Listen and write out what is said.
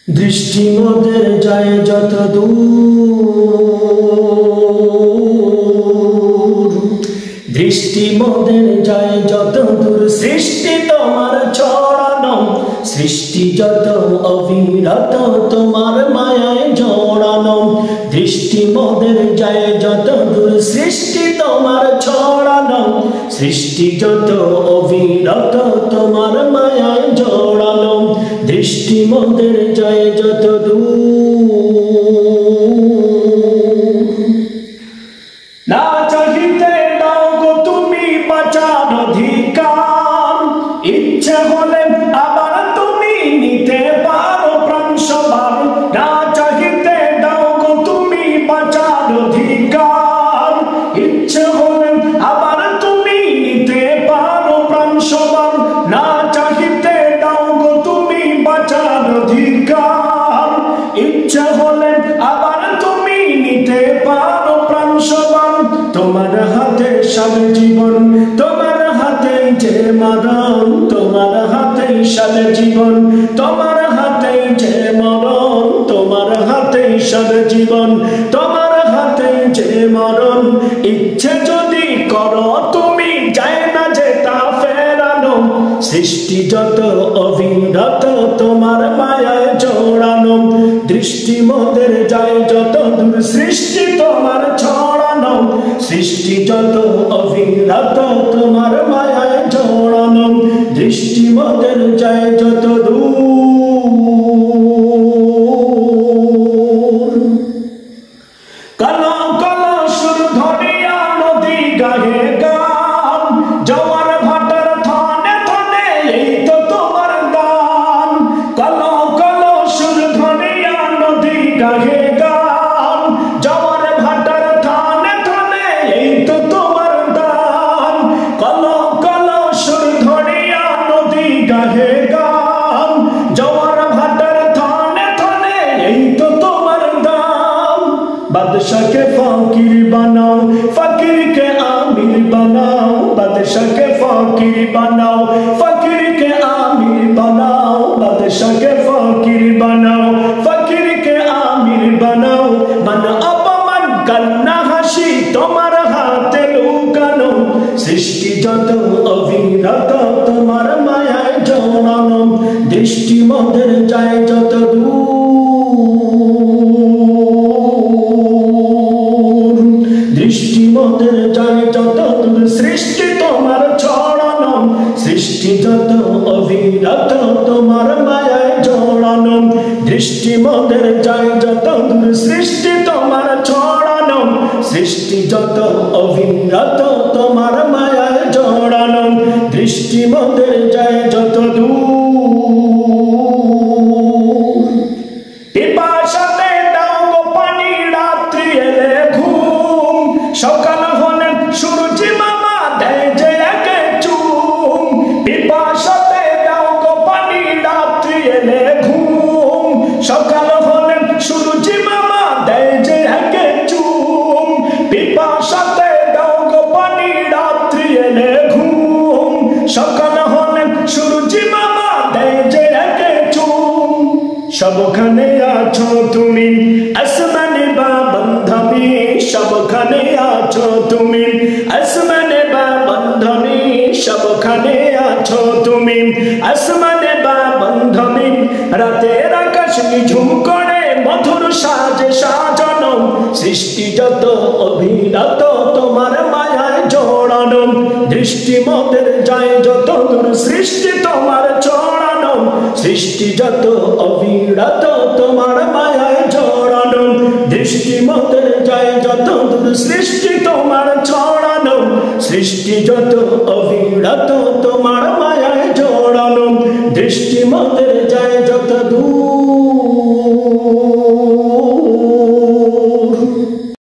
দৃষ্টি মোদের যায় যত দূর, দৃষ্টি মোদের যায় যত দূর, সৃষ্টি তোমার ছড়ানো, সৃষ্টি যত অবিরত তোমার মায়ায় জড়ানো। দৃষ্টি মোদের যায় যত দূর, সৃষ্টি তোমার ছড়ানো, সৃষ্টি যত অবিরত তোমার মায়ায় জড়ানো। দৃষ্টি মোদের যায় যত দূর, না চাহিতে দাও গো তুমি বাঁচার অধিকার, ইচ্ছে হলে আবার তুমি নিতে পারো প্রাণ সবার। না চাহিতে দাও গো তুমি বাঁচার অধিকার, ইচ্ছে হলে আবার তুমি নিতে পারো প্রাণ সবার। না চাহিতে দাও গো তুমি বাঁচার অধিকার, ইচ্ছে হলে আবার তুমি নিতে পারো প্রাণ সবার। তোমার হাতে সব জীবন, তোমার হাতে যে মরণ, তোমার হাতে সব জীবন, তোমার হাতে যে মরণ, তোমার হাতে সব জীবন, তোমার হাতে যে মরণ। ইচ্ছে যদি করো তুমি যায় না যেটা ফেরানো, সৃষ্টি যত অবিরত তোমার মায়ায় জড়ানো। দৃষ্টি মোদের যায় যত দূর, সৃষ্টি তোমার ছড়ানো, সৃষ্টি যত অবিরত তোমার মায়ায় জড়ানো। দৃষ্টি মোদের যায় যত দূর, কালো কালো সুর ধরিয়া নদী গায়ে গান, জোয়ার ভাটার থানে থানে এই তো তোমার গান। কালো কালো সুর ধরিয়া নদী গায়ে গান, জোয়ার ভাটার থানে থানে এই তো তোমার গান। কালো কালো সুর ধরিয়া নদী গায়ে গান, জোয়ার ভাটার থানে থানে এই তো তোমার গান। বাদশাকে ফকির বানাও, ফকিরকে আমির বানাও, বাদশাকে ফকির বানাও, ফকিরকে আমির বানাও, বাদশাকে ফকির বানাও, ফকিরকে আমির বানাও। মান অপমান কান্না হাসি তোমার হাতে লুকানো, সৃষ্টি যত অবিরত তোমার মায়ায় জড়ানো। দৃষ্টি মোদের যায় যত দূর, দৃষ্টি মোদের যায় যত দূর, সৃষ্টি তোমার ছড়ানো, সৃষ্টি যত অবিরত তোমার মায়ায় জড়ানো। দৃষ্টি মোদের যায় যত দূর, সৃষ্টি তোমার ছড়ানো, সৃষ্টি যত অবিরত তোমার মায়ায় জড়ানো। দৃষ্টি মোদের যায় যত দূর, পিপাসাতে দাও গো পানি রাত্রি এলে ঘুম, সকাল হলে সূর্যি মামা দেয় যে একে চুম। পিপাসাতে দাও গো পানি রাত্রি এলে ঘুম, সকাল হলে সূর্যি মামা দেয় যে একে চুম। পিপাসাতে দাও গো পানি রাত্রি এলে ঘুম, সকাল হলে সূর্যি মামা দেয় যে একে চুম। সবখানে আছো তুমি আসমানে বা বন্ধনে, সবখানে আছো তুমি আসমানে বা বন্ধনে, সবখানে আছো তুমি আসমানে বা বন্ধনে। রাতের আকাশ নিঝুম করে মধুর সাজে সাজানো, সৃষ্টি যত অবিরত তোমার মায়ায় জড়ানো। দৃষ্টি মোদের যায় যত দূর, সৃষ্টি তোমার ছড়ানো, সৃষ্টি যত অবিরত তোমার মায়ায় জড়ানো। দৃষ্টি মোদের যায় যত দূর, সৃষ্টি তোমার ছড়ানো, সৃষ্টি যত অবিরত তোমার